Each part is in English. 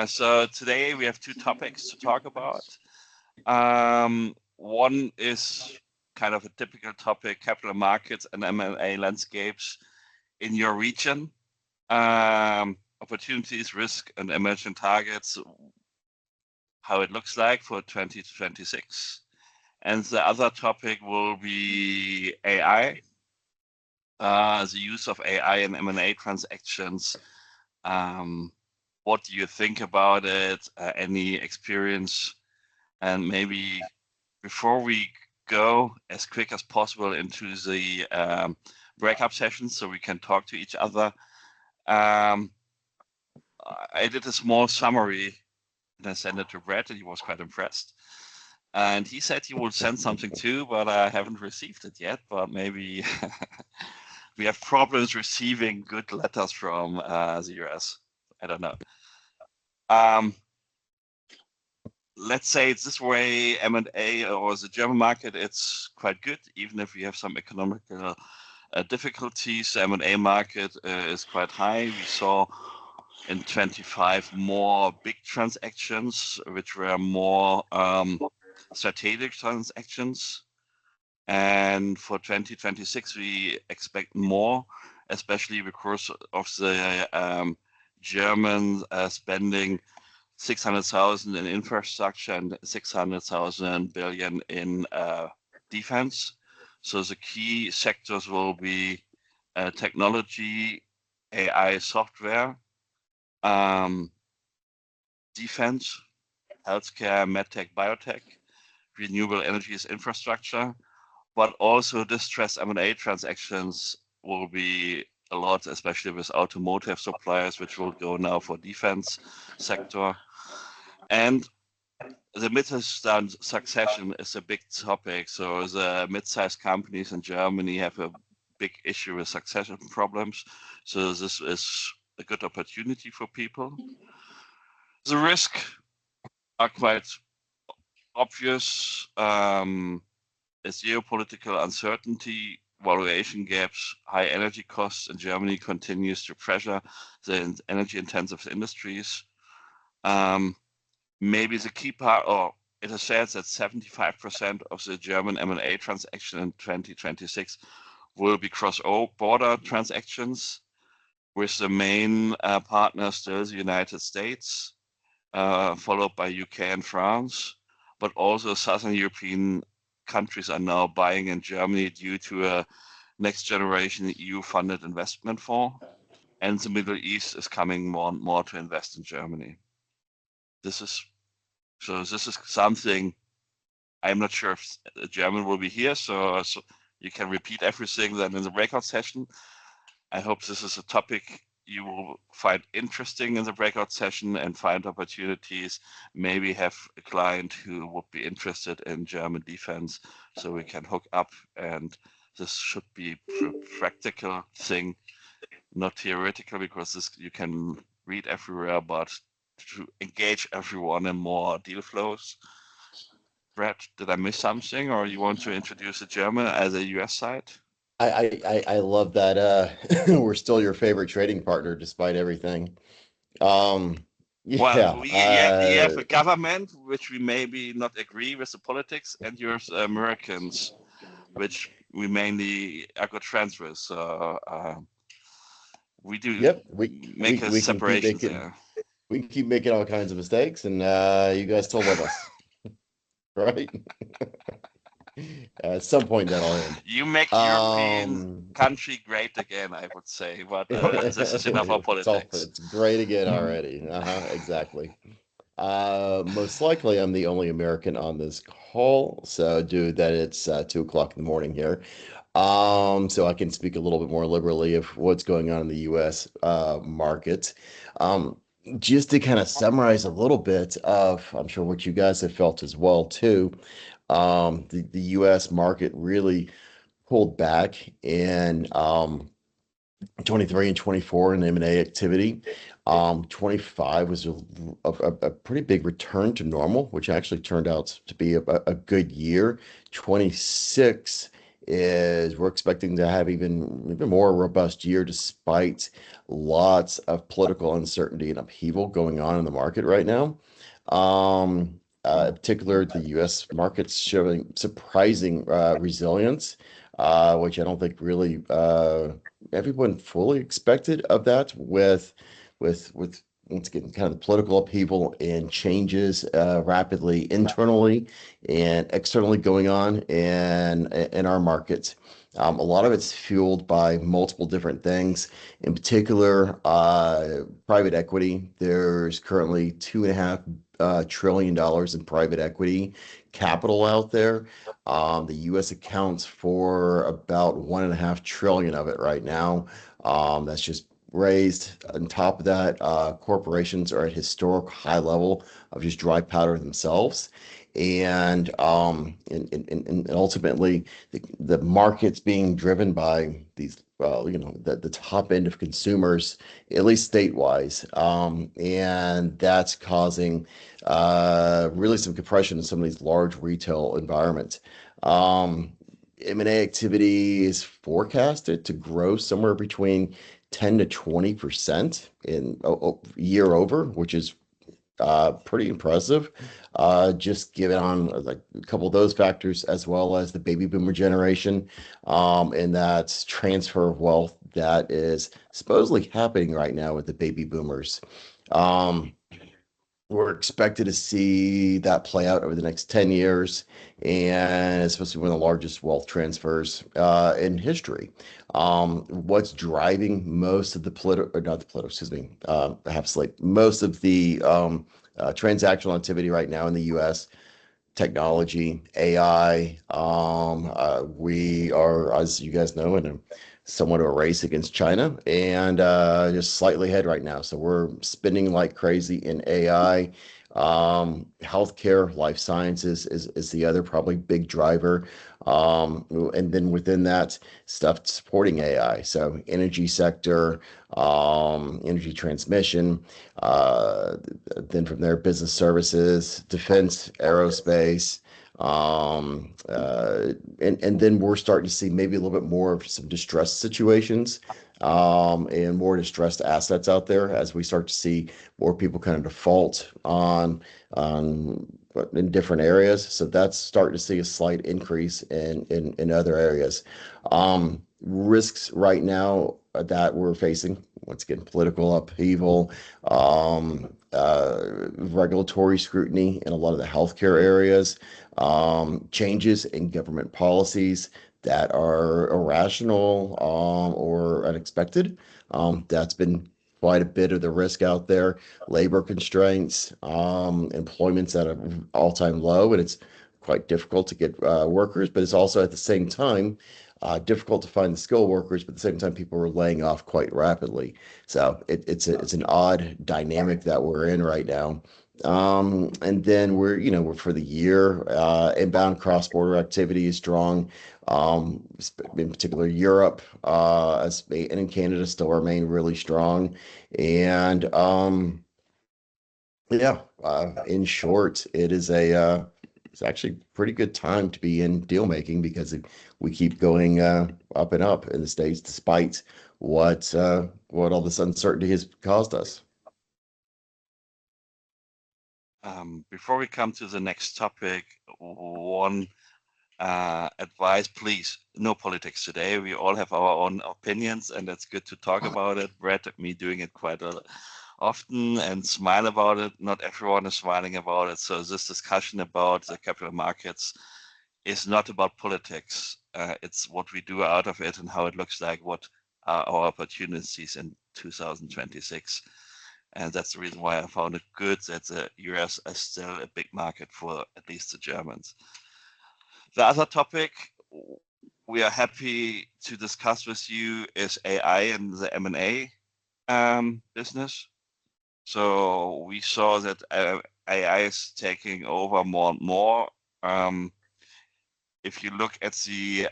So today we have two topics to talk about. One is kind of a typical topic, capital markets and M&A landscapes in your region. Opportunities, risk, and emerging targets, how it looks like for 2026. And the other topic will be AI, the use of AI in M&A transactions. What do you think about it? Any experience? And maybe before we go as quick as possible into the breakup sessions so we can talk to each other, I did a small summary and I sent it to Brett and he was quite impressed. And he said he will send something too, but I haven't received it yet. But maybe we have problems receiving good letters from the US. I don't know. Let's say it's this way, M&A or the German market, it's quite good, even if we have some economical difficulties. The M&A market is quite high. We saw in 25 more big transactions, which were more strategic transactions. And for 2026, we expect more, especially because of the German spending 600,000 in infrastructure and 600,000 billion in defense. So the key sectors will be technology, AI software, defense, healthcare, medtech, biotech, renewable energies infrastructure, but also distressed M&A transactions will be a lot, especially with automotive suppliers, which will go now for defense sector. And the Mittelstand succession is a big topic. So the mid-sized companies in Germany have a big issue with succession problems. So this is a good opportunity for people. The risk are quite obvious. Is geopolitical uncertainty, valuation gaps, high energy costs in Germany continues to pressure the energy-intensive industries. Maybe the key part, or it is said that 75% of the German M&A transaction in 2026 will be cross-border transactions, with the main partner still the United States, followed by UK and France, but also Southern European countries are now buying in Germany due to a next generation EU-funded investment fund, and the Middle East is coming more and more to invest in Germany. This is something I'm not sure if the German will be here, so you can repeat everything then in the breakout session. I hope this is a topic you will find interesting in the breakout session and find opportunities, maybe have a client who would be interested in German defense, so we can hook up, and this should be a practical thing, not theoretical, because this you can read everywhere, but to engage everyone in more deal flows. Brett, did I miss something, or you want to introduce the German as a US side? I love that we're still your favorite trading partner despite everything. Um, Well, yeah, you have a government which we maybe not agree with the politics, and yours Americans, which we mainly are good friends with. So we do yep, make a we can keep separation making there. we can keep making all kinds of mistakes, and you guys still love us, right? At some point that'll end. You make European Um, country great again, I would say, but this is enough of politics. it's great again already. Exactly. Most likely I'm the only American on this call, so due that it's 2 o'clock in the morning here. So I can speak a little bit more liberally of what's going on in the US market. Um, just to kind of summarize a little bit of, I'm sure what you guys have felt as well too. The US market really pulled back in 23 and 24 in M&A activity. 25 was a pretty big return to normal, which actually turned out to be a good year. 26 is we're expecting to have even more robust year despite lots of political uncertainty and upheaval going on in the market right now. In particular, the U.S. market's showing surprising resilience, which I don't think really everyone fully expected of that with once again kind of the political upheaval and changes rapidly internally and externally going on in our markets. A lot of it's fueled by multiple different things. In particular, private equity. There's currently $2.5 trillion in private equity capital out there. The U.S. accounts for about 1.5 trillion of it right now. That's just raised. On top of that, corporations are at historic high level of just dry powder themselves. And ultimately, the market's being driven by these, well, the top end of consumers, at least state-wise. And that's causing really some compression in some of these large retail environments. M&A activity is forecasted to grow somewhere between 10 to 20% in year over, which is pretty impressive. Just given on like a couple of those factors, as well as the baby boomer generation, and that transfer of wealth that is supposedly happening right now with the baby boomers. Um, we're expected to see that play out over the next 10 years, and it's supposed to be one of the largest wealth transfers in history. What's driving most of the political, or not the political, excuse me, I have slate, most of the transactional activity right now in the US, technology, AI. We are, as you guys know, in a somewhat of a race against China and just slightly ahead right now. So we're spending like crazy in AI. Healthcare, life sciences is the other probably big driver. And then within that, stuff supporting AI. So energy sector, energy transmission, then from there, business services, defense, aerospace, and then we're starting to see maybe a little bit more of some distressed situations, and more distressed assets out there as we start to see more people kind of default on in different areas. So that's starting to see a slight increase in other areas. Risks right now that we're facing, once again, political upheaval, regulatory scrutiny in a lot of the healthcare areas, changes in government policies that are irrational, or unexpected. That's been quite a bit of the risk out there. Labor constraints, employment's at an all-time low, and it's quite difficult to get workers, but it's also at the same time difficult to find the skilled workers, but at the same time, people are laying off quite rapidly. So it's an odd dynamic that we're in right now. And then we're for the year, inbound cross-border activity is strong. In particular, Europe, and in Canada still remain really strong. And yeah, in short, it's actually a pretty good time to be in deal making because we keep going up and up in the States despite what all this uncertainty has caused us. Before we come to the next topic, one advice, please, no politics today. We all have our own opinions, and it's good to talk about it. Brett, me doing it quite often and smile about it. Not everyone is smiling about it. So this discussion about the capital markets is not about politics. It's what we do out of it and how it looks like, what are our opportunities in 2026. And that's the reason why I found it good that the US is still a big market for at least the Germans. The other topic we are happy to discuss with you is AI and the M&A business. So we saw that AI is taking over more and more. If you look at the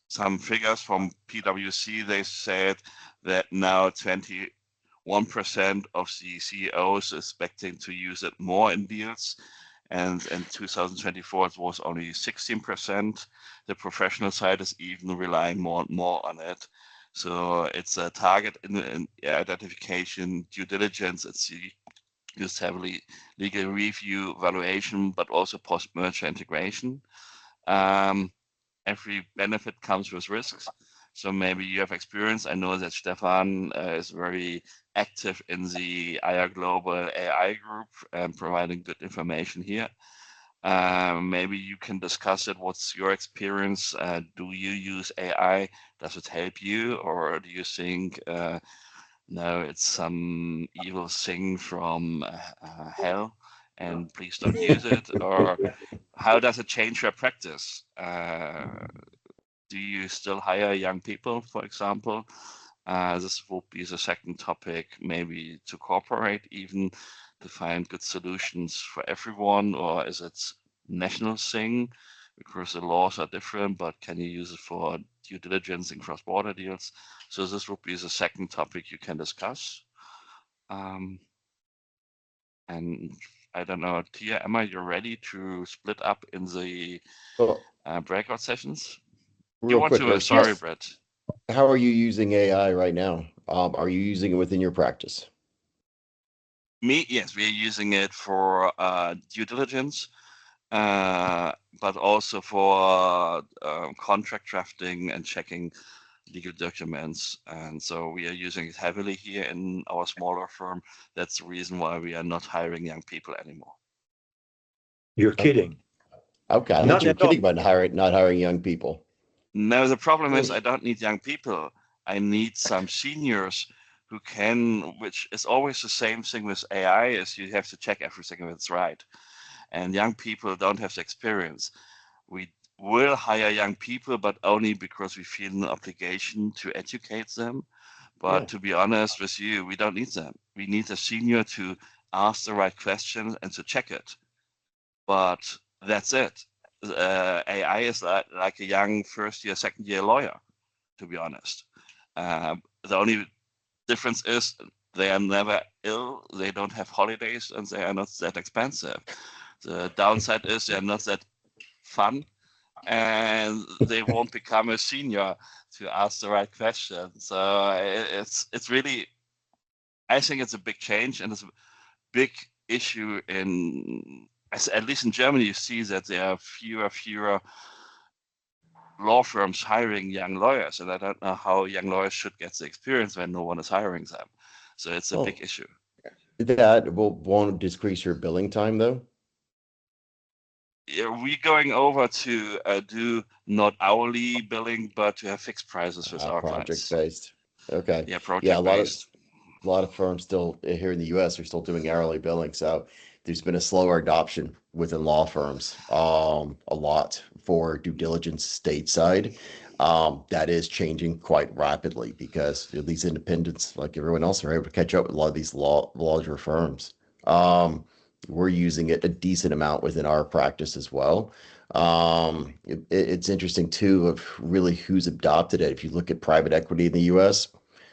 some figures from PwC, they said that now 21% of the CEOs are expecting to use it more in deals. and in 2024 it was only 16%. The professional side is even relying more and more on it. So it's a target in identification, due diligence. It's used heavily, legal review, valuation, but also post-merger integration. Every benefit comes with risks. So maybe you have experience. I know that Stefan is very active in the IR Global AI group and providing good information here. Maybe you can discuss it. What's your experience? Do you use AI? Does it help you? Or do you think, no, it's some evil thing from hell and please don't use it? Or how does it change your practice? Do you still hire young people, for example? This will be the second topic, maybe to cooperate even to find good solutions for everyone, or is it national thing because the laws are different, but can you use it for due diligence and cross-border deals? So this will be the second topic you can discuss. And I don't know, Tia, Emma, you're ready to split up in the Well, breakout sessions? You real want quick, to, Urs, sorry, Brett. how are you using AI right now? Are you using it within your practice? Yes, we are using it for due diligence, but also for contract drafting and checking legal documents. And so we are using it heavily here in our smaller firm. That's the reason why we are not hiring young people anymore. You're kidding. Okay, I thought Not you were at all. kidding about not hiring young people. No, the problem is I don't need young people. I need some seniors who can, which is always the same thing with AI, is you have to check everything if it's right. And young people don't have the experience. We will hire young people, but only because we feel an obligation to educate them. But Yeah. to be honest with you, we don't need them. We need a senior to ask the right questions and to check it. But that's it. AI is like a young first year, second year lawyer, to be honest. The only difference is they are never ill, they don't have holidays, and they are not that expensive. The downside is they're not that fun, and they won't become a senior to ask the right question. So it's really, I think it's a big change, and it's a big issue at least in Germany. You see that there are fewer law firms hiring young lawyers, and I don't know how young lawyers should get the experience when no one is hiring them. So it's a big issue. That won't decrease your billing time, though. We're going over to do not hourly billing, but to have fixed prices with our Project clients. based. Okay. Yeah, Yeah, project based. a lot of firms still here in the US are still doing hourly billing. So there's been a slower adoption within law firms, a lot for due diligence stateside. That is changing quite rapidly because these independents, like everyone else, are able to catch up with a lot of these larger firms. We're using it a decent amount within our practice as well. It's interesting too of really who's adopted it. If you look at private equity in the US,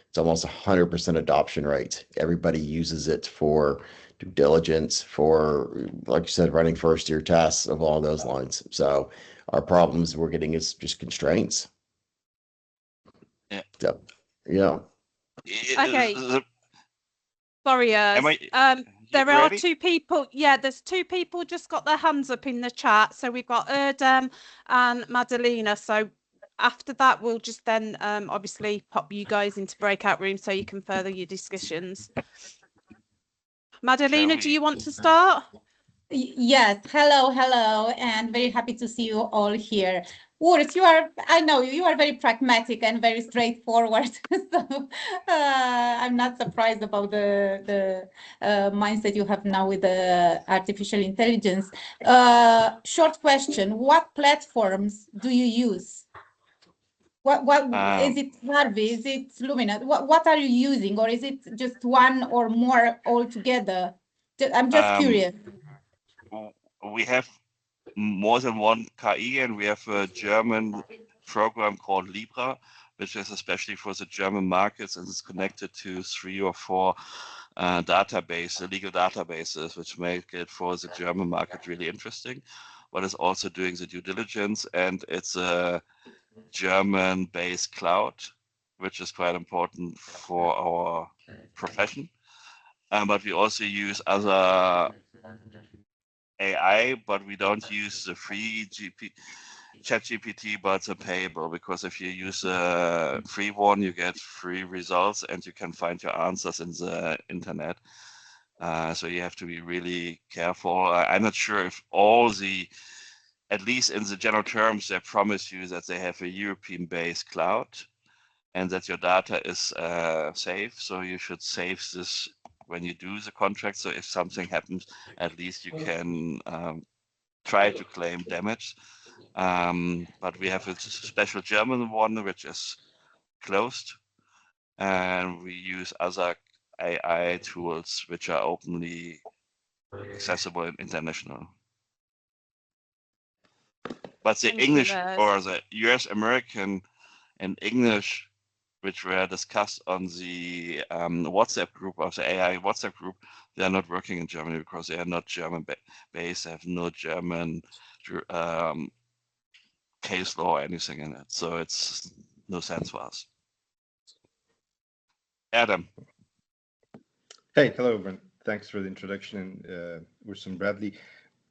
it's almost 100% adoption rate. Everybody uses it for due diligence, for, like you said, running first year tests along those lines. So our problems we're getting is just constraints. Yeah. So, yeah. Okay. Sorry, Am I there are ready? two people. Yeah, there's two people just got their hands up in the chat. So we've got Erdem and Madalena. So after that, we'll just then obviously pop you guys into breakout rooms so you can further your discussions. Madalena, do you want to start? Yes, hello, and very happy to see you all here. Urs, I know you are very pragmatic and very straightforward, so I'm not surprised about the mindset you have now with the artificial intelligence. Short question, what platforms do you use? What is it, Harvey? Is it Lumina? What are you using, or is it just one or more altogether? I'm just curious. We have more than one KI, and we have a German program called Libra, which is especially for the German markets, and it's connected to 3 or 4 database, legal databases, which make it for the German market really interesting, but it's also doing the due diligence, and it's a German-based cloud, which is quite important for our profession. But we also use other AI, but we don't use the free ChatGPT, but the payable, because if you use a free one, you get free results and you can find your answers in the internet. So you have to be really careful. I'm not sure if at least in the general terms, they promise you that they have a European-based cloud and that your data is safe. So you should save this when you do the contract. So if something happens, at least you can try to claim damage. But we have a special German one, which is closed. And we use other AI tools, which are openly accessible and international. But the English or the US American and English, which were discussed on the WhatsApp group, or the AI WhatsApp group, they are not working in Germany because they are not German based, they have no German case law or anything in it. So it's no sense for us. Adam. Hey, hello, everyone. Thanks for the introduction, and Ursun Bradley.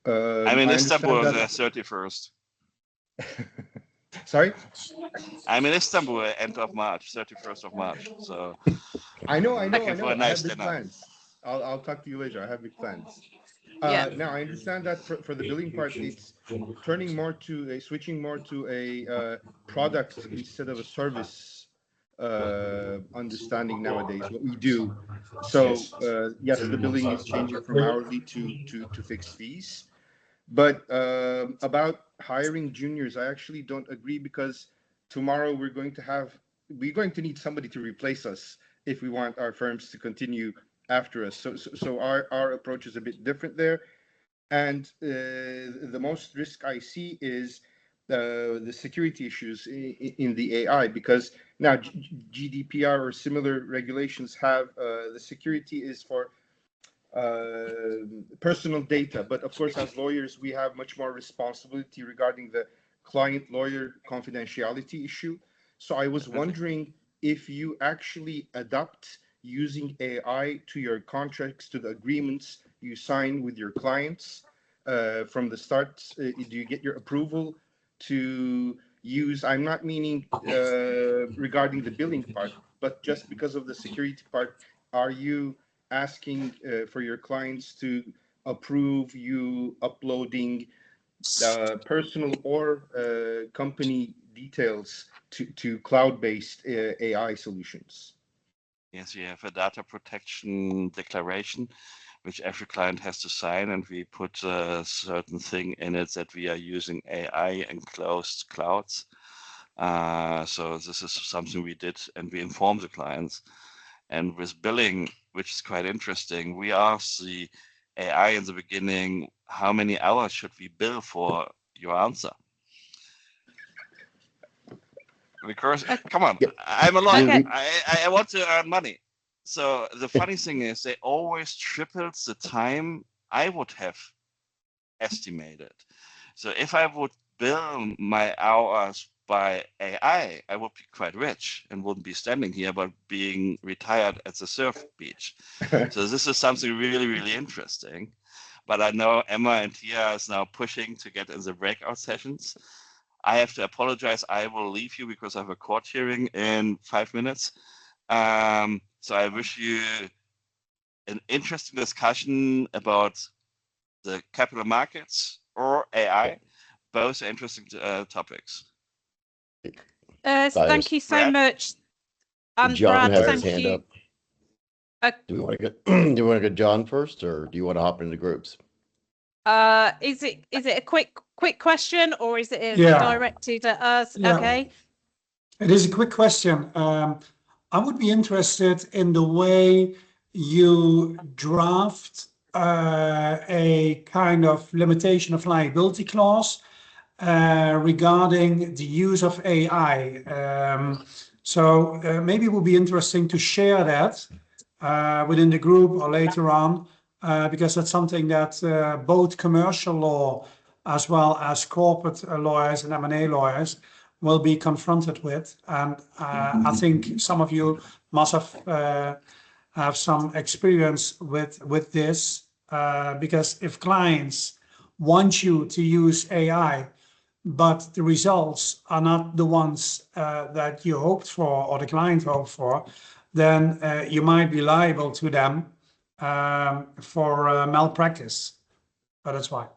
I'm in Istanbul on the 31st. Sorry? I'm in Istanbul end of March, 31st of March. So I know. For a I nice have big dinner. plans. I'll talk to you later. I have big plans. Yeah. Now I understand that for the billing part, it's switching more to a product instead of a service understanding nowadays. What we do. So yes, the billing is changing from hourly to fixed fees. But about hiring juniors, I actually don't agree, because tomorrow we're going to need somebody to replace us if we want our firms to continue after us. So our approach is a bit different there. And the most risk I see is the security issues in the AI, because now GDPR or similar regulations have the security is for personal data, but of course, as lawyers, we have much more responsibility regarding the client-lawyer confidentiality issue. So I was wondering if you actually adapt using AI to your contracts, to the agreements you sign with your clients from the start. Do you get your approval to use? I'm not meaning regarding the billing part, but just because of the security part, are you asking for your clients to approve you uploading personal or company details to cloud-based AI solutions? Yes, we have a data protection declaration, which every client has to sign, and we put a certain thing in it that we are using AI and closed clouds. So this is something we did, and we inform the clients. And with billing, which is quite interesting, we asked the AI in the beginning, how many hours should we bill for your answer? Because, come on, I'm a lawyer. Okay. I want to earn money. So the funny thing is, they always tripled the time I would have estimated. So if I would bill my hours by AI, I would be quite rich and wouldn't be standing here, but being retired at the surf beach. So this is something really, really interesting. But I know Emma and Tia is now pushing to get in the breakout sessions. I have to apologize. I will leave you because I have a court hearing in 5 minutes. So I wish you an interesting discussion about the capital markets or AI. Both are interesting topics. Thank you so Brad? much. And John Brad, has thank his hand you. up. Do we want to go? Do you want to go John first, or do you want to hop into groups? Is it a quick question, or is it Yeah. directed at us? Yeah. Okay. It is a quick question. I would be interested in the way you draft a kind of limitation of liability clause regarding the use of AI. So maybe it would be interesting to share that within the group or later on, because that's something that both commercial law as well as corporate lawyers and M&A lawyers will be confronted with. And I think some of you must have some experience with this, because if clients want you to use AI, but the results are not the ones that you hoped for or the client hoped for, then you might be liable to them for malpractice. But that's why.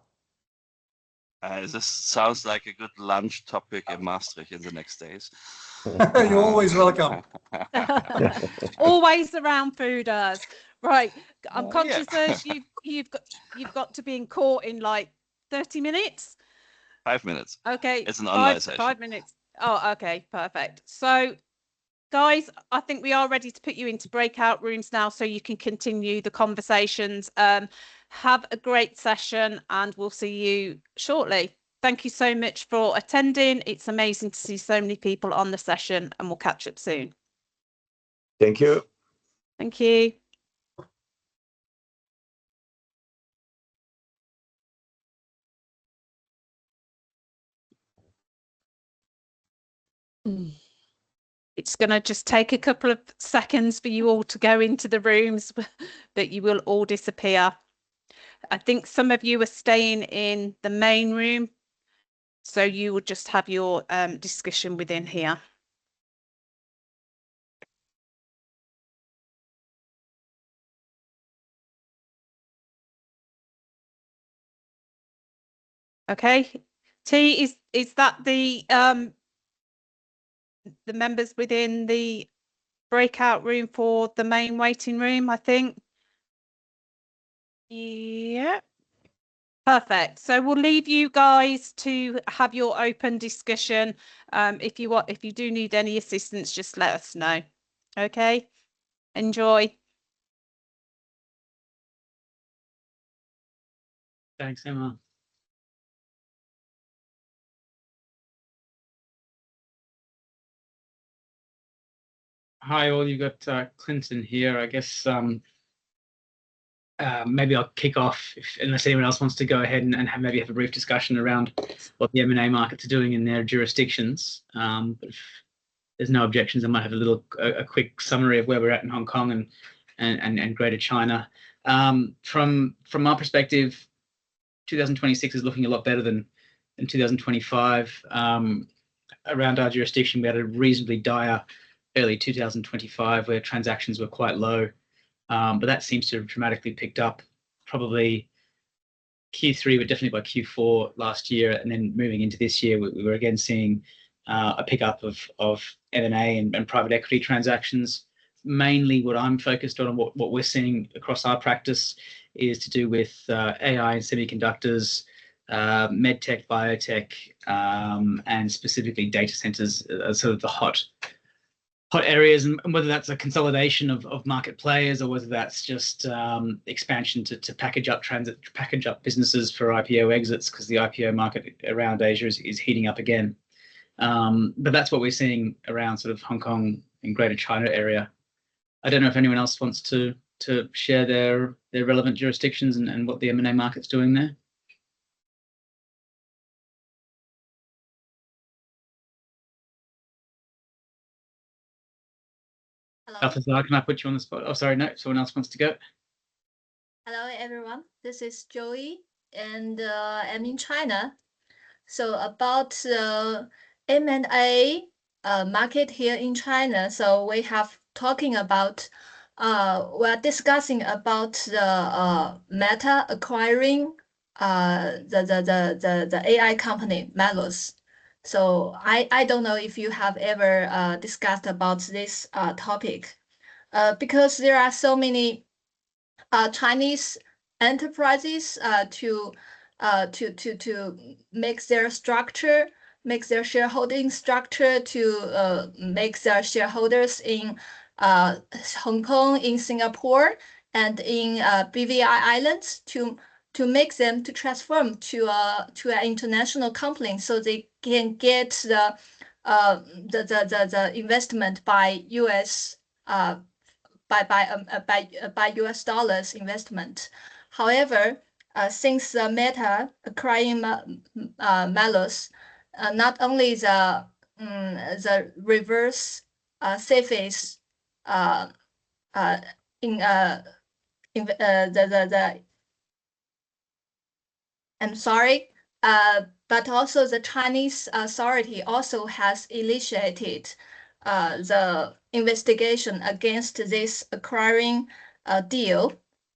This sounds like a good lunch topic in Maastricht in the next days. You're always welcome. Always around fooders. Right. I'm conscious Yeah. as you've got to be in court in like 30 minutes. 5 minutes. Okay. It's an online session. 5 minutes. Oh, okay, perfect. So guys, I think we are ready to put you into breakout rooms now so you can continue the conversations. Have a great session and we'll see you shortly. Thank you so much for attending. It's amazing to see so many people on the session, and we'll catch up soon. Thank you. Thank you. It's going to just take a couple of seconds for you all to go into the rooms, but you will all disappear. I think some of you are staying in the main room, so you will just have your discussion within here. Okay. T, is that the members within the breakout room for the main waiting room, I think? Yeah. Perfect. So we'll leave you guys to have your open discussion. If you do need any assistance, just let us know. Okay. Enjoy. Thanks, Emma. Hi, all. You've got Clinton here. I guess maybe I'll kick off, unless anyone else wants to go ahead and maybe have a brief discussion around what the M&A markets are doing in their jurisdictions. But if there's no objections, I might have a quick summary of where we're at in Hong Kong and Greater China. From our perspective, 2026 is looking a lot better than 2025. Around our jurisdiction, we had a reasonably dire early 2025 where transactions were quite low, but that seems to have dramatically picked up probably Q3, but definitely by Q4 last year. And then moving into this year, we were again seeing a pickup of M&A and private equity transactions. Mainly what I'm focused on and what we're seeing across our practice is to do with AI and semiconductors, medtech, biotech, and specifically data centers, sort of the hot areas, and whether that's a consolidation of market players or whether that's just expansion to package up businesses for IPO exits, because the IPO market around Asia is heating up again. But that's what we're seeing around sort of Hong Kong and Greater China area. I don't know if anyone else wants to share their relevant jurisdictions and what the M&A market's doing there. Hello. Balthazar, can I put you on the spot? Oh, sorry, no, someone else wants to go. Hello, everyone. This is Joey, and I'm in China. So about the M&A market here in China. So we have talking about, we're discussing about the Meta acquiring the AI company Melos. So I don't know if you have ever discussed about this topic, because there are so many Chinese enterprises to make their structure, make their shareholding structure, to make their shareholders in Hong Kong, in Singapore, and in BVI Islands, to make them to transform to an international company, so they can get the investment by U.S. by US dollars investment. However, since Meta acquiring Malus, not only the reverse surface I'm sorry, but also the Chinese authority also has initiated the investigation against this acquiring deal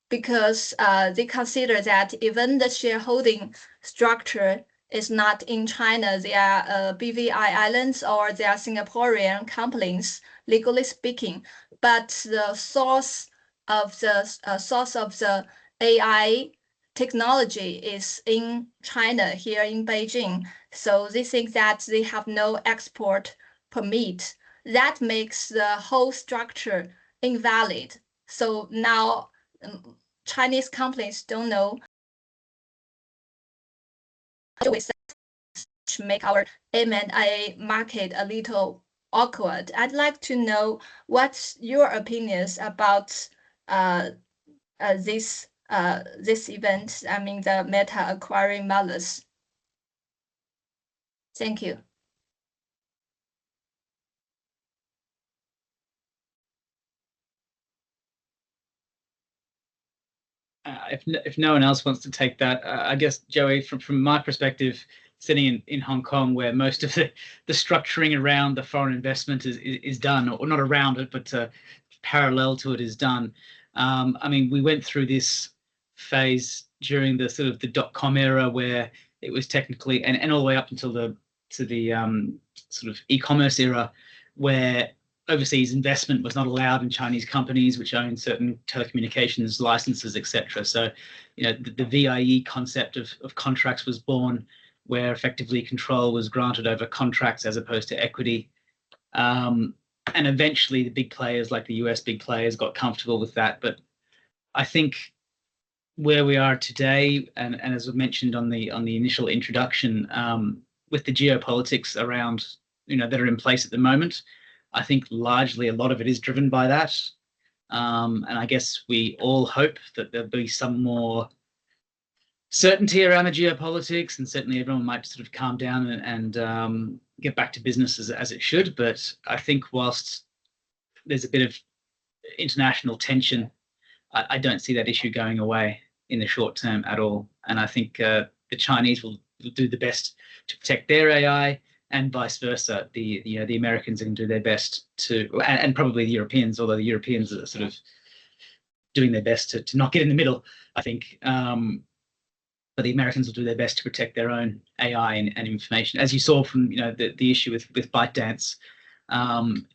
because they consider that even the shareholding structure is not in China, they are BVI islands or they are Singaporean companies, legally speaking, but the source of the AI technology is in China, here in Beijing. So they think that they have no export permit. That makes the whole structure invalid. So now Chinese companies don't know which make our M&A market a little awkward. I'd like to know what's your opinions about this event, I mean the Meta acquiring Malus. Thank you. If no one else wants to take that, I guess, Joey, from my perspective, sitting in Hong Kong, where most of the structuring around the foreign investment is done, or not around it, but parallel to it is done. I mean, we went through this phase during the sort of the .com era, where it was technically, and all the way up until the sort of e-commerce era, where overseas investment was not allowed in Chinese companies which own certain telecommunications licenses, etc. So, you know, the VIE concept of contracts was born, where effectively control was granted over contracts as opposed to equity. And eventually the big players, like the US big players, got comfortable with that. But I think where we are today, and as I mentioned on the initial introduction, with the geopolitics around, you know, that are in place at the moment, I think largely a lot of it is driven by that. And I guess we all hope that there'll be some more certainty around the geopolitics, and certainly everyone might sort of calm down and get back to business as it should. But I think whilst there's a bit of international tension, I don't see that issue going away in the short term at all. And I think the Chinese will do the best to protect their AI, and vice versa. The Americans are going to do their best to, and probably the Europeans, although the Europeans are sort of doing their best to not get in the middle, I think. But the Americans will do their best to protect their own AI and information, as you saw from, you know, the issue with ByteDance,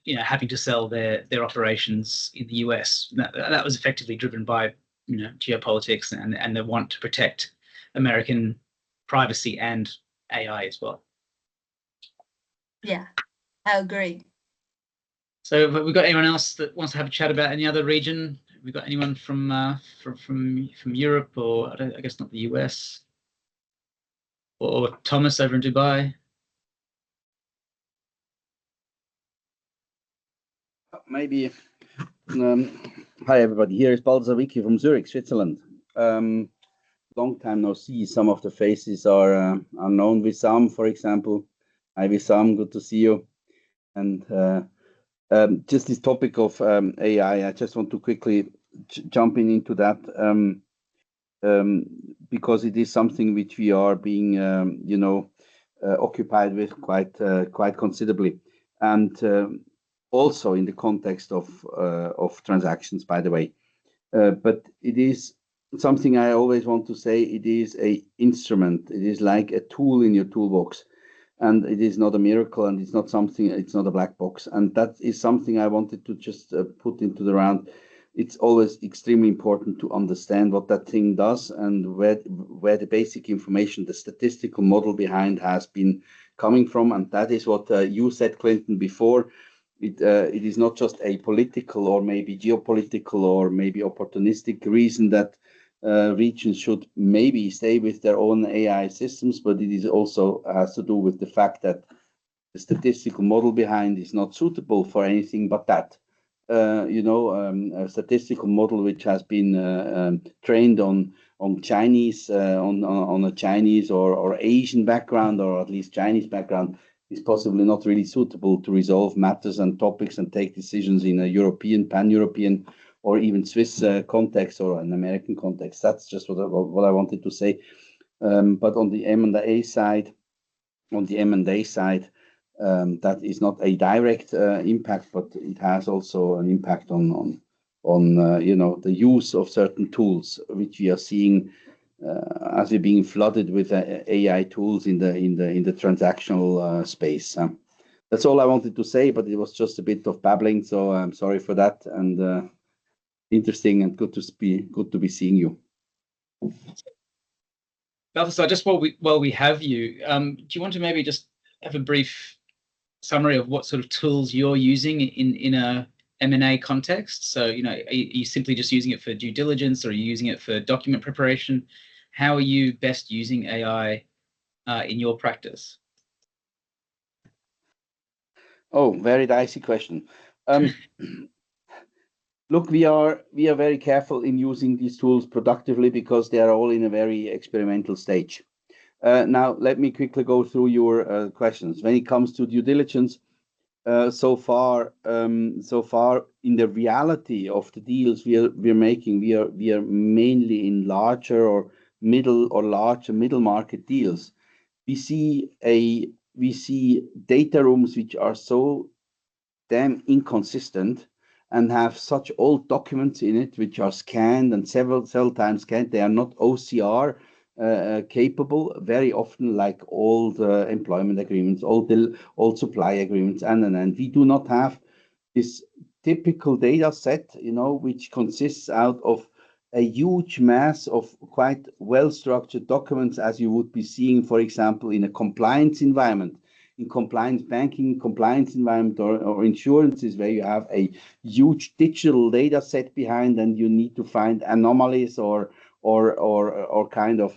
you know, having to sell their operations in the US. That was effectively driven by, you know, geopolitics and the want to protect American privacy and AI as well. Yeah, I agree. So have we got anyone else that wants to have a chat about any other region? Have we got anyone from Europe, or I guess not the US, or Thomas over in Dubai? Maybe. Hi everybody. Here is Balzavicki from Zurich, Switzerland. Long time no see. Some of the faces are known. Wissam, for example. Hi Wissam, good to see you. And just this topic of AI, I just want to quickly jump into that because it is something which we are being, you know, occupied with quite considerably, and also in the context of transactions, by the way. But it is something I always want to say. It is an instrument. It is like a tool in your toolbox. And it is not a miracle, and it's not something, it's not a black box. And that is something I wanted to just put into the round. It's always extremely important to understand what that thing does, and where the basic information, the statistical model behind has been coming from. And that is what you said, Clinton, before. It is not just a political or maybe geopolitical or maybe opportunistic reason that regions should maybe stay with their own AI systems, but it is also has to do with the fact that the statistical model behind is not suitable for anything but that. a statistical model which has been trained on Chinese, on a Chinese or Asian background, or at least Chinese background, is possibly not really suitable to resolve matters and topics and take decisions in a European, pan-European, or even Swiss context or an American context. That's just what I wanted to say. But on the M&A side, that is not a direct impact, but it has also an impact on the use of certain tools, which we are seeing as we're being flooded with AI tools in the transactional space. That's all I wanted to say, but it was just a bit of babbling, so I'm sorry for that. And interesting and good to be seeing you. Balthasar, just while we have you, do you want to maybe just have a brief summary of what sort of tools you're using in a M&A context? So, are you simply just using it for due diligence, or are you using it for document preparation? How are you best using AI in your practice? Oh, very dicey question. Look, we are very careful in using these tools productively because they are all in a very experimental stage. Now, let me quickly go through your questions. When it comes to due diligence, so far in the reality of the deals we're making, we are mainly in larger or middle market deals. We see data rooms which are so damn inconsistent and have such old documents in it, which are scanned and several times scanned. They are not OCR capable, very often like old employment agreements, old supply agreements, and we do not have this typical data set, which consists out of a huge mass of quite well-structured documents, as you would be seeing, for example, in a compliance environment, in compliance banking, compliance environment, or insurances, where you have a huge digital data set behind, and you need to find anomalies or kind of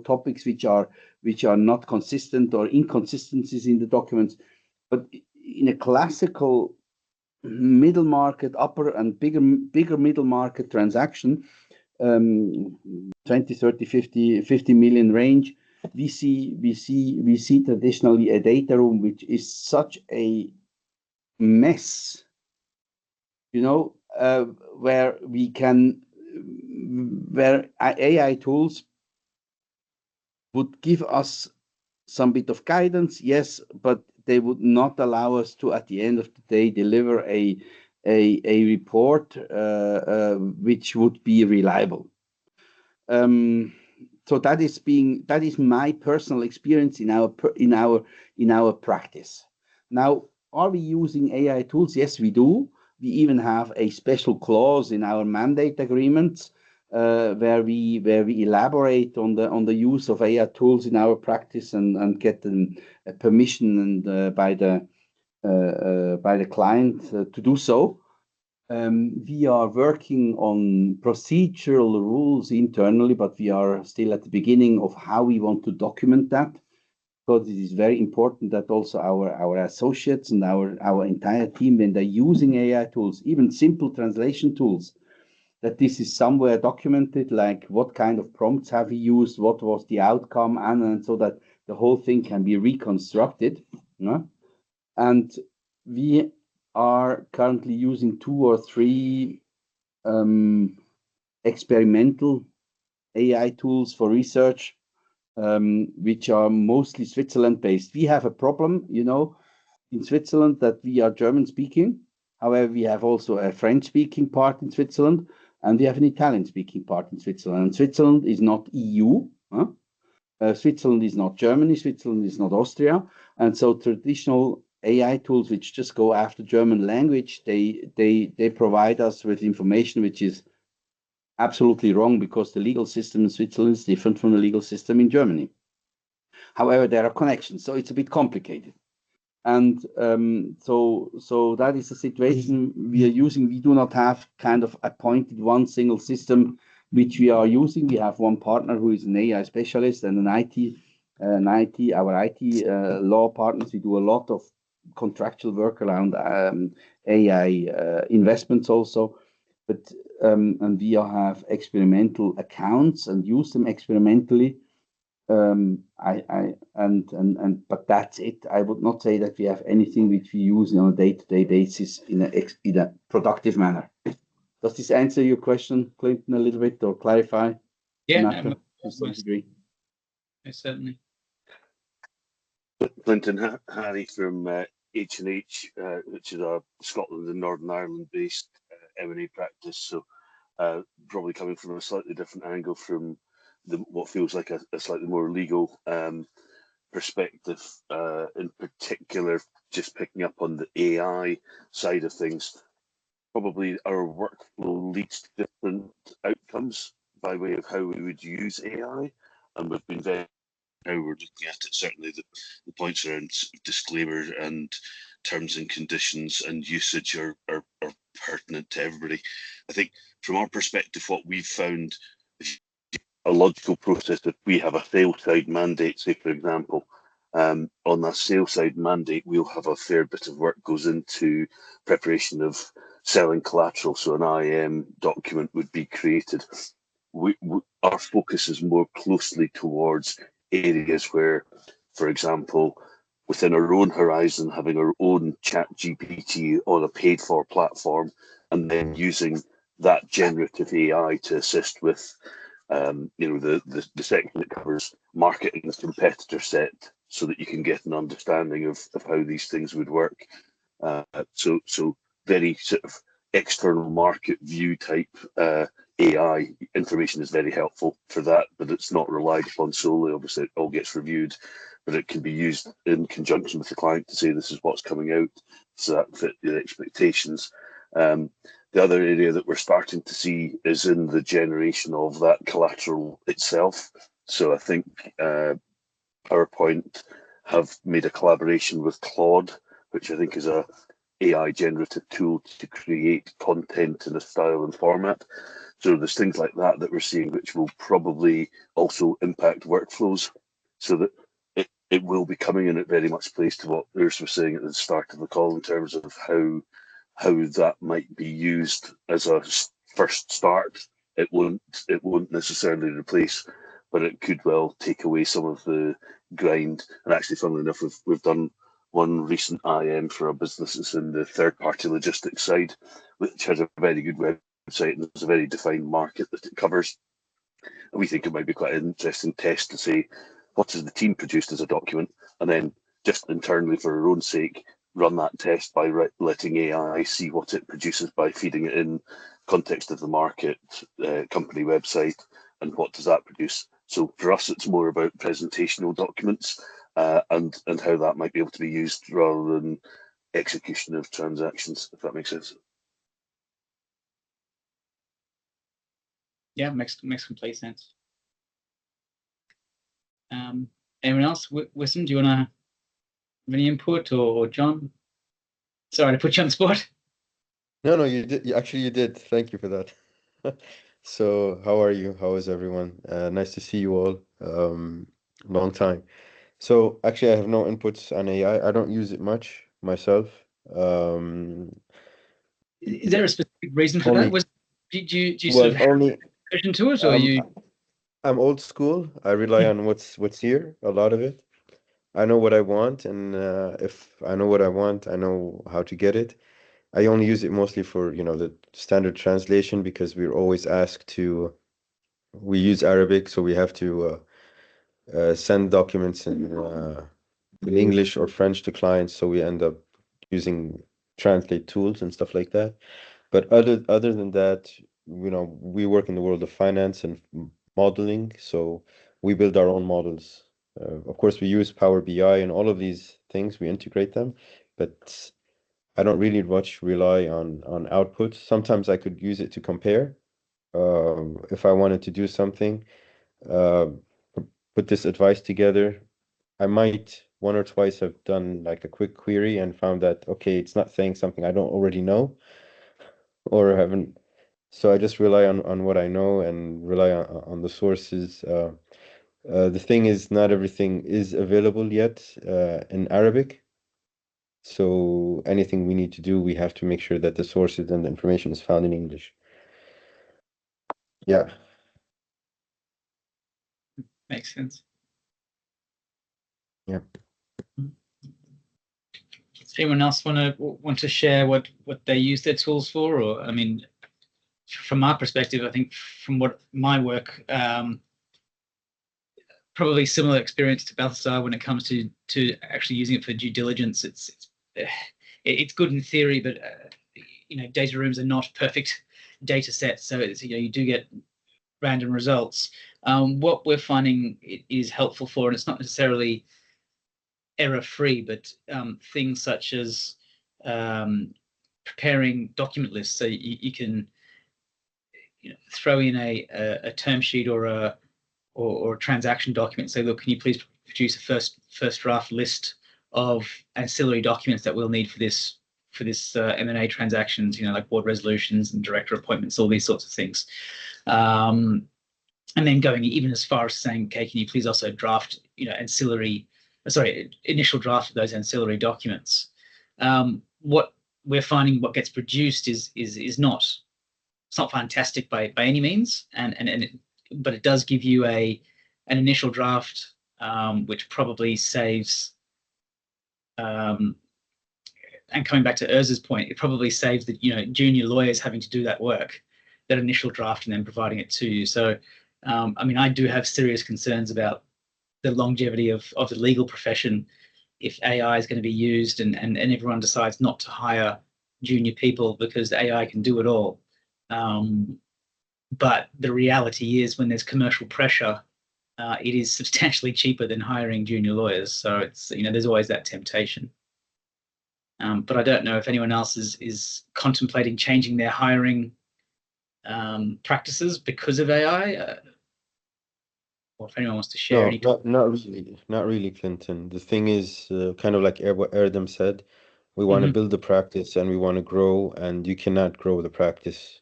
topics which are not consistent, or inconsistencies in the documents. But in a classical middle market, upper and bigger middle market transaction, 20, 30, 50 million range, we see traditionally a data room which is such a mess, where AI tools would give us some bit of guidance, yes, but they would not allow us to, at the end of the day, deliver a report which would be reliable. So that is my personal experience in our practice. Now, are we using AI tools? Yes, we do. We even have a special clause in our mandate agreements where we elaborate on the use of AI tools in our practice and get a permission and by the client to do so. We are working on procedural rules internally, but we are still at the beginning of how we want to document that, because it is very important that also our associates and our entire team, when they're using AI tools, even simple translation tools, that this is somewhere documented, like what kind of prompts have we used, what was the outcome, and so that the whole thing can be reconstructed. And we are currently using 2 or 3 experimental AI tools for research, which are mostly Switzerland-based. We have a problem, in Switzerland, that we are German-speaking. However, we have also a French-speaking part in Switzerland, and we have an Italian-speaking part in Switzerland. And Switzerland is not EU. Switzerland is not Germany. Switzerland is not Austria. And so traditional AI tools which just go after German language, they provide us with information which is absolutely wrong, because the legal system in Switzerland is different from the legal system in Germany. However, there are connections, so it's a bit complicated. And so that is the situation we are using. We do not have kind of appointed one single system which we are using. We have one partner who is an AI specialist and our IT law partners. We do a lot of contractual work around AI investments also. But and we have experimental accounts and use them experimentally. But that's it. I would not say that we have anything which we use on a day-to-day basis in a productive manner. Does this answer your question, Clinton, a little bit, or clarify? Yeah, Renato, to some degree? Certainly. Clinton, Harry from H&H, which is a Scotland and Northern Ireland based M&A practice. So probably coming from a slightly different angle from what feels like a slightly more legal perspective, in particular, just picking up on the AI side of things. Probably our workflow leads to different outcomes by way of how we would use AI, and we've been very how we're looking at it. Certainly, the points around disclaimer and terms and conditions and usage are pertinent to everybody. I think from our perspective, what we've found is a logical process that we have a sales side mandate, say for example, on that sales side mandate, we'll have a fair bit of work goes into preparation of selling collateral. So an IM document would be created. Our focus is more closely towards areas where, for example, within our own horizon, having our own chat GPT on a paid for platform, and then using that generative AI to assist with the section that covers marketing the competitor set, so that you can get an understanding of how these things would work. So very sort of external market view type AI information is very helpful for that, but it's not relied upon solely. Obviously, it all gets reviewed, but it can be used in conjunction with the client to say this is what's coming out, so that fit your expectations. The other area that we're starting to see is in the generation of that collateral itself. So I think PowerPoint have made a collaboration with Claude, which I think is a AI generative tool to create content in a style and format. So there's things like that that we're seeing, which will probably also impact workflows, so that it will be coming in. It very much plays to what Urs was saying at the start of the call in terms of how that might be used as a first start. It won't necessarily replace, but it could well take away some of the grind. And actually, funnily enough, we've done one recent IM for a business that's in the third-party logistics side, which has a very good website and there's a very defined market that it covers. And we think it might be quite an interesting test to say, what has the team produced as a document? And then just internally, for our own sake, run that test by letting AI see what it produces by feeding it in context of the market, company website, and what does that produce. So for us, it's more about presentational documents and how that might be able to be used rather than execution of transactions, if that makes sense. Yeah, makes complete sense. Anyone else? Wisdom, do you want to have any input, or John? Sorry to put you on the spot. No, you did. You did. Thank you for that. So, how are you? How is everyone? Nice to see you all. Long time. So, actually, I have no inputs on AI. I don't use it much myself. Is there a specific reason for Only, that? Do you well, sort of have only a version to it, or you? I'm old school. I rely on what's here, a lot of it. I know what I want, and if I know what I want, I know how to get it. I only use it mostly for, the standard translation, because we're always asked to. We use Arabic, so we have to send documents in English or French to clients, so we end up using translate tools and stuff like that. But other than that, we work in the world of finance and modeling, so we build our own models. Of course, we use Power BI and all of these things. We integrate them, but I don't really much rely on output. Sometimes I could use it to compare. If I wanted to do something, uh, put this advice together, I might one or twice have done like a quick query and found that, okay, it's not saying something I don't already know or haven't. So I just rely on what I know and rely on the sources. The thing is, not everything is available yet in Arabic. So anything we need to do, we have to make sure that the sources and the information is found in English. Yeah. Makes sense. Yeah. Does anyone else want to share what they use their tools for? Or, I mean, from my perspective, I think from what my work, probably similar experience to Balthasar when it comes to actually using it for due diligence. It's good in theory, but data rooms are not perfect data sets, so it's, you do get random results. What we're finding it is helpful for, and it's not necessarily error-free, but things such as preparing document lists, so you can throw in a term sheet or a transaction document. Say, look, can you please produce a first draft list of ancillary documents that we'll need for this M&A transactions, like board resolutions and director appointments, all these sorts of things. And then going even as far as saying, okay, can you please also draft, initial draft of those ancillary documents. What we're finding, what gets produced is not, it's not fantastic by any means, but it does give you an initial draft, which probably saves, and coming back to Urz's point, it probably saves the junior lawyers having to do that work, that initial draft, and then providing it to you. So, I mean, I do have serious concerns about the longevity of the legal profession if AI is going to be used and everyone decides not to hire junior people because AI can do it all. But the reality is, when there's commercial pressure, it is substantially cheaper than hiring junior lawyers. So it's, there's always that temptation. But I don't know if anyone else is contemplating changing their hiring practices because of AI, or if anyone wants to share any. Not really, Clinton. The thing is, kind of like what Erdem said, we want to build the practice and we want to grow, and you cannot grow the practice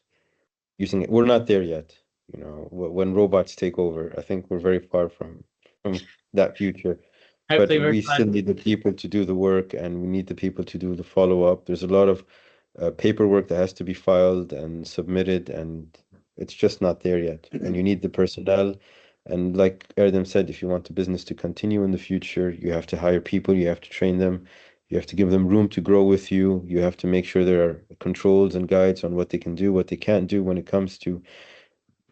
using it. We're not there yet. When robots take over, I think we're very far from that future. Hopefully But we still need the people to do the work, and we need the people to do the follow-up. There's a lot of paperwork that has to be filed and submitted, and it's just not there yet. And you need the personnel. And like Erdem said, if you want the business to continue in the future, you have to hire people, you have to train them, you have to give them room to grow with you. You have to make sure there are controls and guides on what they can do, what they can't do when it comes to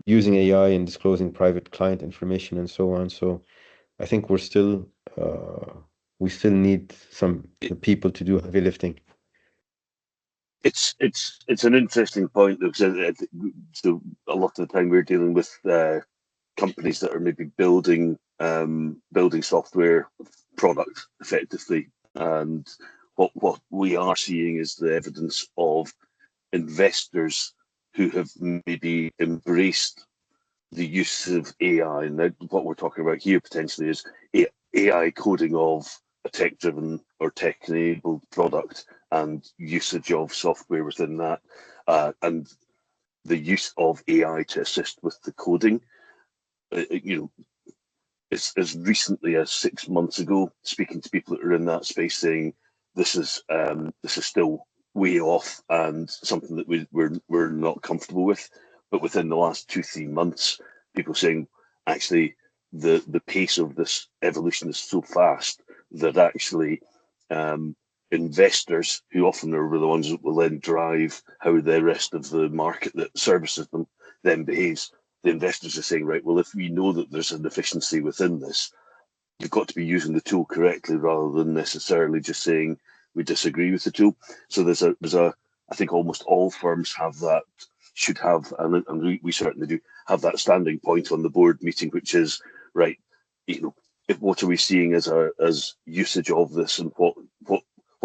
using AI and disclosing private client information and so on. So I think we still need some people to do heavy lifting. It's an interesting point, because so a lot of the time we're dealing with companies that are maybe building software product effectively, and what we are seeing is the evidence of investors who have maybe embraced the use of AI. And what we're talking about here potentially is AI coding of a tech-driven or tech-enabled product and usage of software within that, and the use of AI to assist with the coding. As recently as 6 months ago, speaking to people that are in that space, saying this is still way off and something that we're not comfortable with. But within the last 2-3 months, people saying actually the pace of this evolution is so fast that actually investors, who often are the ones that will then drive how the rest of the market that services them then behaves, the investors are saying, right, well, if we know that there's an efficiency within this, you've got to be using the tool correctly rather than necessarily just saying we disagree with the tool. So there's a I think almost all firms have that, should have, and we certainly do have that standing point on the board meeting, which is, right, what are we seeing as usage of this, and what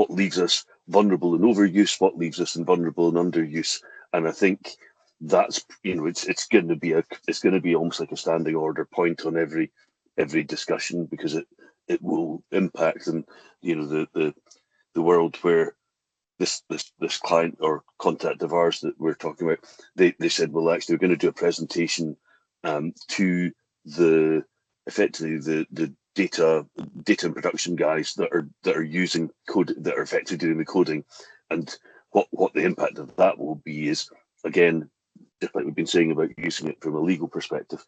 leaves us vulnerable in overuse, what leaves us vulnerable in underuse. And I think that's, it's going to be almost like a standing order point on every discussion, because it will impact. And the world where this client or contact of ours that we're talking about, they said, well, actually we're going to do a presentation to effectively the data and production guys that are using code, that are effectively doing the coding, and what the impact of that will be is, again, just like we've been saying about using it from a legal perspective,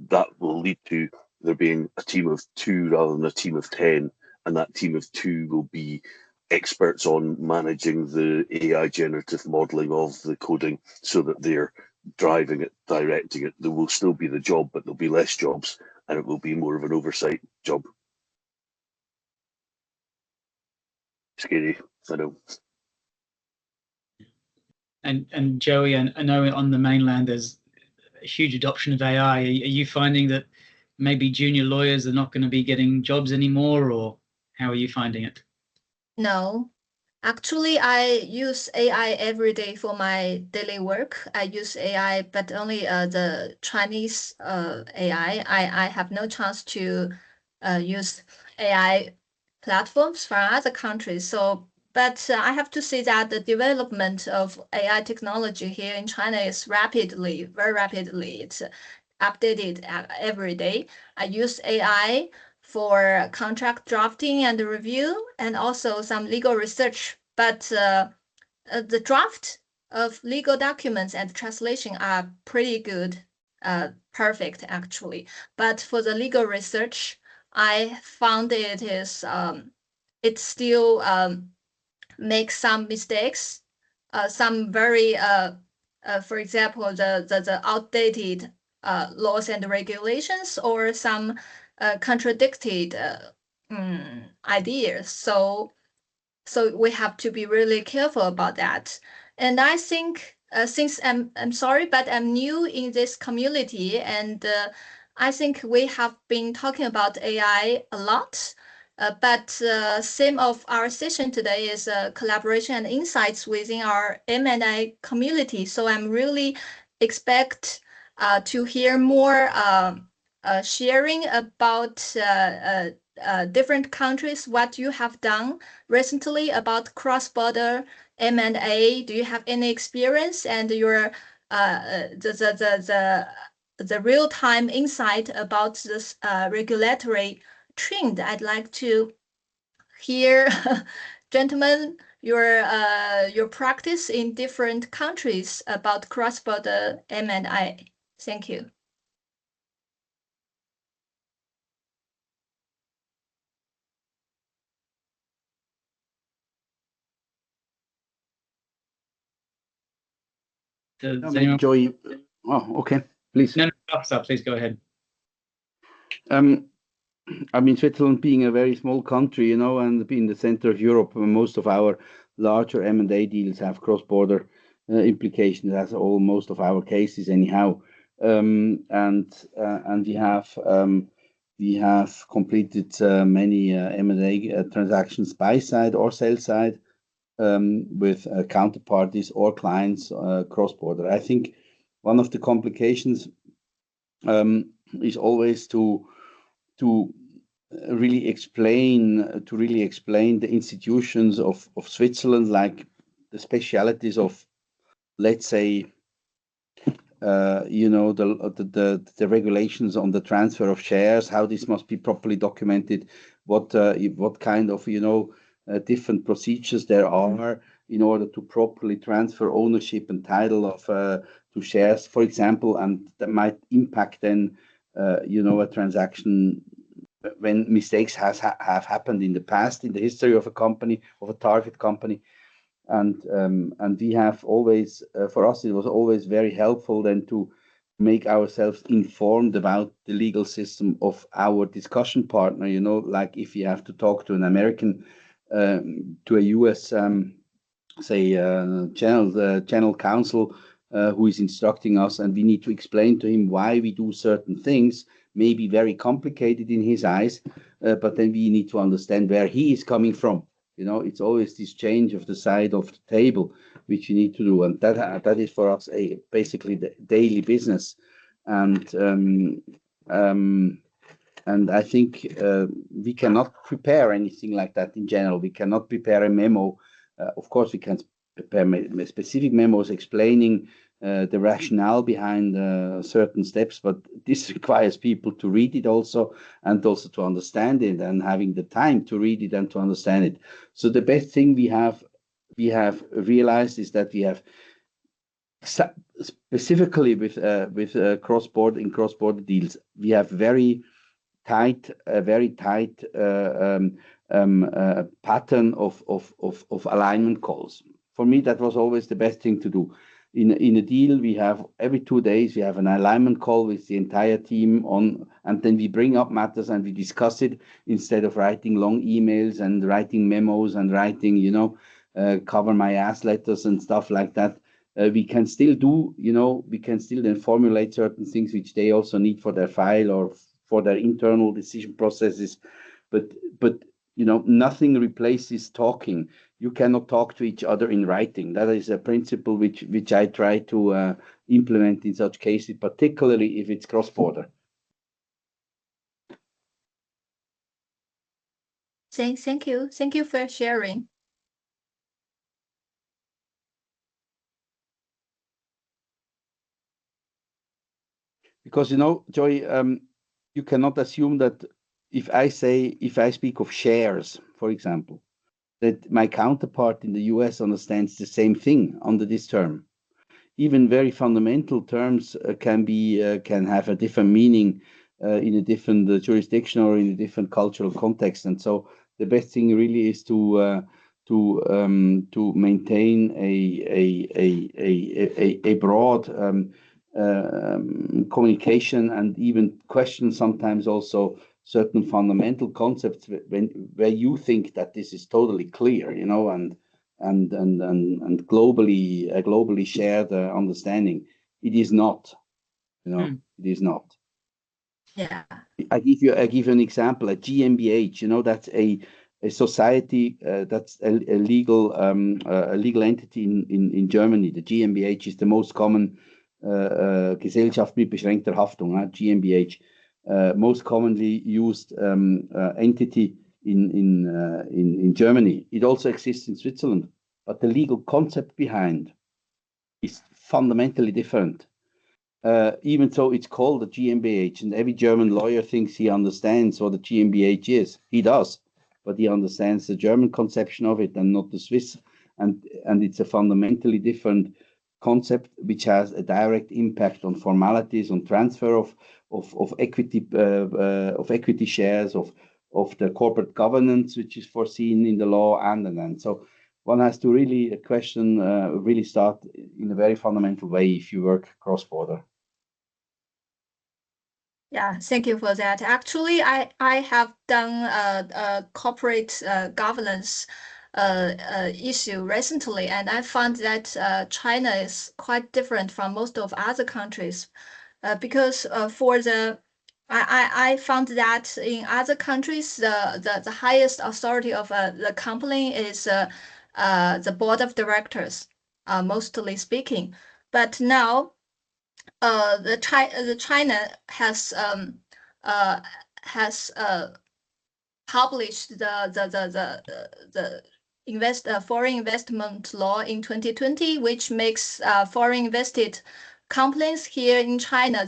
that will lead to there being a team of 2 rather than a team of 10, and that team of 2 will be experts on managing the AI generative modeling of the coding, so that they're driving it, directing it. There will still be the job, but there'll be less jobs, and it will be more of an oversight job. Scary, I know. And Joey, I know on the mainland there's a huge adoption of AI. Are you finding that maybe junior lawyers are not going to be getting jobs anymore, or how are you finding it? No, actually, I use AI every day for my daily work. I use AI, but only the Chinese AI. I have no chance to use AI platforms from other countries. So, but I have to say that the development of AI technology here in China is very rapidly. It's updated every day. I use AI for contract drafting and review, and also some legal research. But the draft of legal documents and translation are pretty good, perfect actually. But for the legal research, I found it still makes some mistakes, some very, for example, the outdated laws and regulations, or some contradicted ideas. So we have to be really careful about that. And I think since I'm sorry, but I'm new in this community, and I think we have been talking about AI a lot. But theme of our session today is collaboration and insights within our M&A community. So I'm really expect to hear more sharing about different countries, what you have done recently about cross-border M&A. Do you have any experience, and your the real-time insight about this regulatory trend? I'd like to hear, gentlemen, your practice in different countries about cross-border M&A. Thank you. Joey. Oh, okay. Please. No, please go ahead. I mean, Switzerland being a very small country, and being the center of Europe, most of our larger M&A deals have cross-border implications, as most of our cases anyhow. And we have completed many M&A transactions, buy side or sell side, with counterparties or clients cross-border. I think one of the complications is always to really explain the institutions of Switzerland, like the specialities of, let's say, the regulations on the transfer of shares, how this must be properly documented, what kind of different procedures there are in order to properly transfer ownership and title of to shares, for example, and that might impact then a transaction when mistakes have happened in the past, in the history of a company, of a target company. And we have always, for us, it was always very helpful then to make ourselves informed about the legal system of our discussion partner. Like if you have to talk to an American, to a US, channel counsel who is instructing us, and we need to explain to him why we do certain things, maybe very complicated in his eyes, but then we need to understand where he is coming from. It's always this change of the side of the table which you need to do, and that is for us basically the daily business. And I think we cannot prepare anything like that in general. We cannot prepare a memo. Of course, we can prepare specific memos explaining the rationale behind certain steps, but this requires people to read it also, and also to understand it, and having the time to read it and to understand it. So the best thing we have realized is that we have specifically with cross-border deals, we have very tight pattern of alignment calls. For me, that was always the best thing to do. In a deal, we have every 2 days we have an alignment call with the entire team on, and then we bring up matters and we discuss it instead of writing long emails and writing memos and writing, cover my ass letters and stuff like that. We can still do, we can still then formulate certain things which they also need for their file or for their internal decision processes, but nothing replaces talking. You cannot talk to each other in writing. That is a principle which I try to implement in such cases, particularly if it's cross-border. Thank you for sharing. Because Joy, you cannot assume that if I speak of shares, for example, that my counterpart in the US understands the same thing under this term. Even very fundamental terms can have a different meaning in a different jurisdiction or in a different cultural context. And so the best thing really is to maintain a broad communication, and even question sometimes also certain fundamental concepts where you think that this is totally clear, and globally shared understanding. It is not, it is not. Yeah. I give you an example. A GmbH, that's a society, that's a legal entity in Germany. The GmbH is the most common Gesellschaft mit beschränkter Haftung, GmbH, most commonly used entity in Germany. It also exists in Switzerland, but the legal concept behind is fundamentally different. Even though it's called a GmbH, and every German lawyer thinks he understands what a GmbH is. He does, but he understands the German conception of it and not the Swiss. And it's a fundamentally different concept which has a direct impact on formalities, on transfer of equity shares, of the corporate governance which is foreseen in the law, and so one has to really really start in a very fundamental way if you work cross-border. Yeah, thank you for that. Actually, I have done a corporate governance issue recently, and I found that China is quite different from most of other countries, because I found that in other countries the highest authority of the company is the board of directors, mostly speaking. But now the China has published the foreign investment law in 2020, which makes foreign invested companies here in China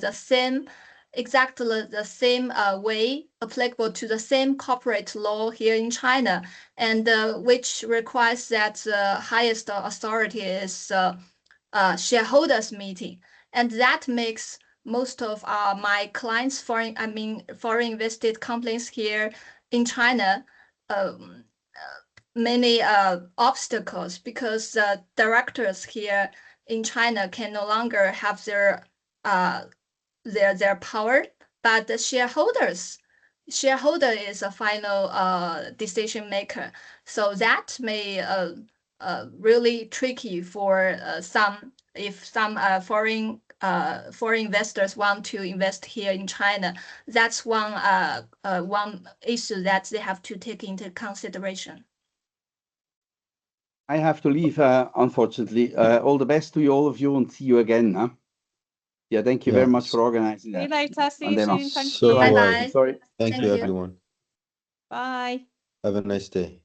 exactly the same way applicable to the same corporate law here in China, and which requires that the highest authority is shareholders meeting, and that makes most of my clients, foreign invested companies here in China, many obstacles, because directors here in China can no longer have their power, but the shareholder is a final decision maker. So that may really tricky for some foreign investors want to invest here in China. That's one issue that they have to take into consideration. I have to leave, unfortunately. All the best to you, all of you, and see you again. Huh? Yeah, thank you very much for organizing that. See you later. See you Andema. soon. Thank So you. do Bye-bye. I. Sorry. Thank Thank you, you. everyone. Bye. Have a nice day.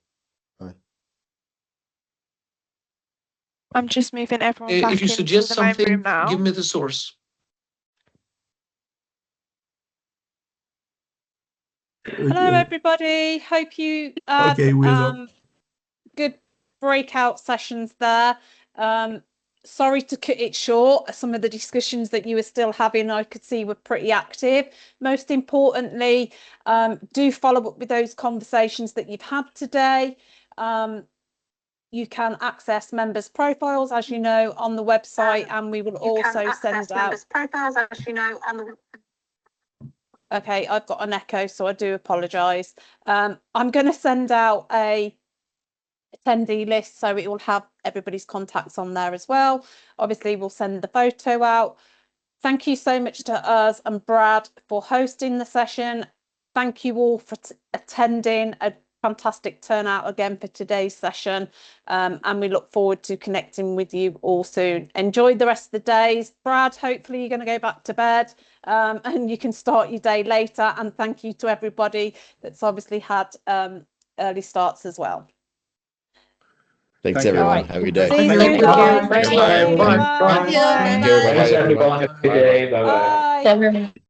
I'm just moving everyone back If you into suggest the main room something, now. give me the source. Hello, everybody. Hope you had Okay, Willow. good breakout sessions there. Sorry to cut it short. Some of the discussions that you were still having, I could see, were pretty active. Most importantly, do follow up with those conversations that you've had today. You can access members' profiles, as you know, on the website, and we will also send out. Okay, I've got an echo, so I do apologise. I'm going to send out a attendee list, so it will have everybody's contacts on there as well. Obviously, we'll send the photo out. Thank you so much to us and Brad for hosting the session. Thank you all for attending. A fantastic turnout again for today's session, and we look forward to connecting with you all soon. Enjoy the rest of the days. Brad, hopefully you're going to go back to bed and you can start your day later, and thank you to everybody that's obviously had early starts as well. Thanks, Thank you. everyone. Right. Have a good day. See you Thank soon, you. guys. Bye. Bye. Bye. Bye. Yeah. Take care. Bye. Bye-bye, Thanks, everyone. everyone. Have a good day. Bye bye. Bye.